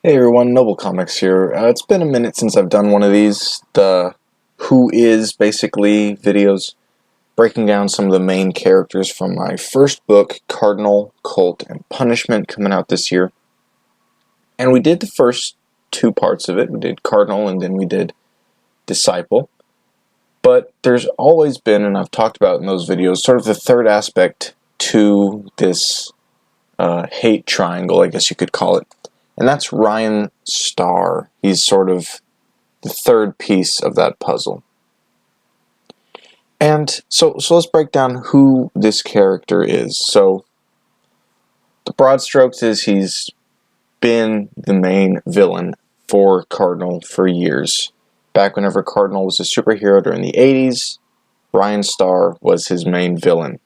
Hey everyone, Noble Comics here. It's been a minute since I've done one of these, the Who Is, basically, videos, breaking down some of the main characters from my first book, Cardinal, Cult, and Punishment, coming out this year. And we did the first two parts of it. We did Cardinal, and then we did Disciple. But there's always been, and I've talked about in those videos, sort of the third aspect to this hate triangle, I guess you could call it. And that's Ryan Starr. He's sort of the third piece of that puzzle. And so let's break down who this character is. So the broad strokes is he's been the main villain for Cardinal for years. Back whenever Cardinal was a superhero during the 80s, Ryan Starr was his main villain.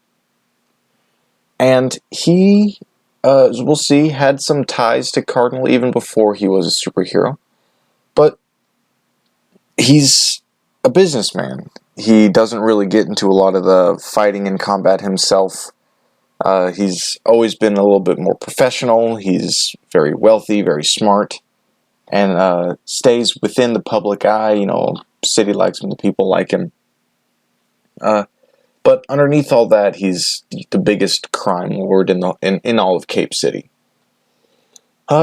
And he, as we'll see, had some ties to Cardinal even before he was a superhero. But he's a businessman. He doesn't really get into a lot of the fighting and combat himself. He's always been a little bit more professional. He's very wealthy, very smart, and stays within the public eye. You know, city likes him, the people like him. But underneath all that, he's the biggest crime lord in all of Cape City.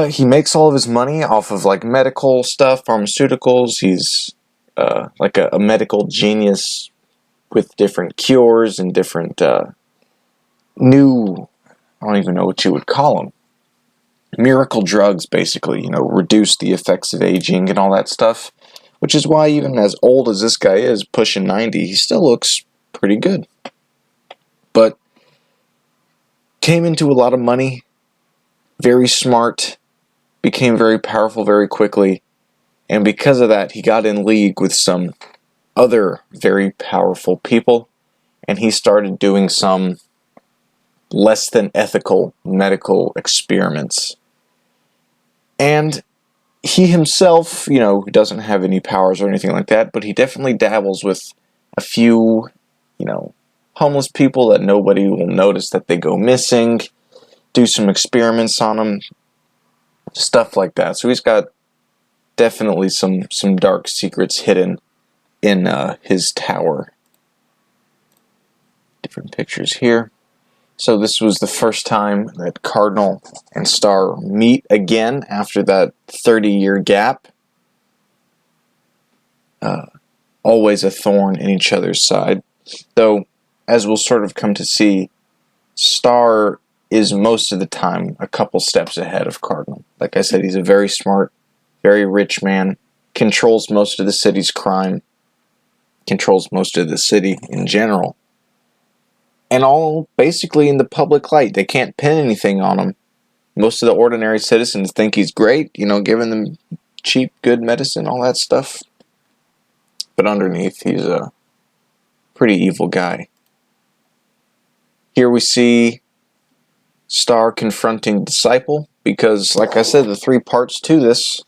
He makes all of his money off of like medical stuff, pharmaceuticals. He's like a medical genius with different cures and different new, I don't even know what you would call them, miracle drugs, basically, you know, reduce the effects of aging and all that stuff. Which is why even as old as this guy is, pushing 90, he still looks pretty good. But came into a lot of money, very smart, became very powerful very quickly, and because of that, he got in league with some other very powerful people, and he started doing some less than ethical medical experiments. And he himself, you know, doesn't have any powers or anything like that, but he definitely dabbles with a few, you know, homeless people that nobody will notice that they go missing, do some experiments on them, stuff like that. So he's got definitely some dark secrets hidden in his tower. Different pictures here. So this was the first time that Cardinal and Starr meet again after that 30-year gap. Always a thorn in each other's side. Though, as we'll sort of come to see, Starr is most of the time a couple steps ahead of Cardinal. Like I said, he's a very smart, very rich man, controls most of the city's crime, controls most of the city in general. And all basically in the public light. They can't pin anything on him. Most of the ordinary citizens think he's great, you know, giving them cheap, good medicine, all that stuff. But underneath, he's a pretty evil guy. Here we see Starr confronting Disciple, because, like I said, the three parts to this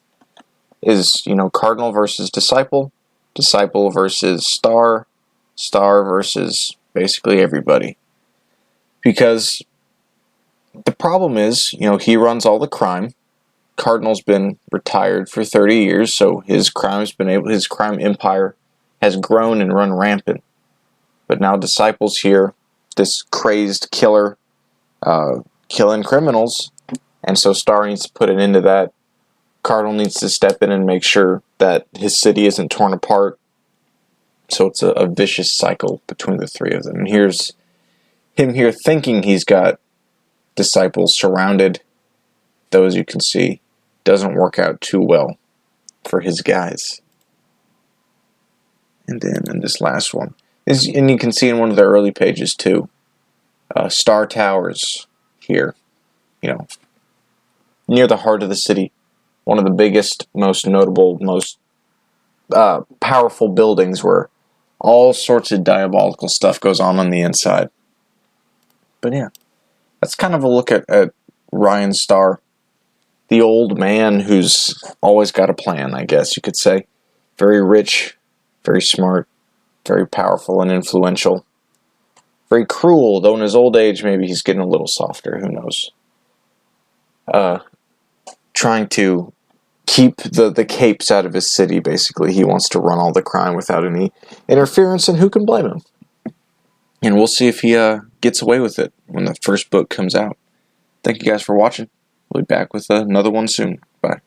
is, you know, Cardinal versus Disciple, Disciple versus Starr, Starr versus basically everybody. Because the problem is, you know, he runs all the crime. Cardinal's been retired for 30 years, so his crime empire has grown and run rampant. But now Disciple's here, this crazed killer, killing criminals, and so Starr needs to put an end to that. Cardinal needs to step in and make sure that his city isn't torn apart. So it's a vicious cycle between the three of them. And here's him here thinking he's got Disciples surrounded, though as you can see, doesn't work out too well for his guys. And then in this last one, and you can see in one of the early pages too, Starr Towers here, you know, near the heart of the city, one of the biggest, most notable, most powerful buildings where all sorts of diabolical stuff goes on the inside. But yeah, that's kind of a look at Ryan Starr, the old man who's always got a plan, I guess you could say. Very rich, very smart, very powerful and influential. Very cruel, though in his old age maybe he's getting a little softer, who knows. Trying to keep the capes out of his city, basically. He wants to run all the crime without any interference, and who can blame him? And we'll see if he gets away with it when the first book comes out. Thank you guys for watching. We'll be back with another one soon. Bye.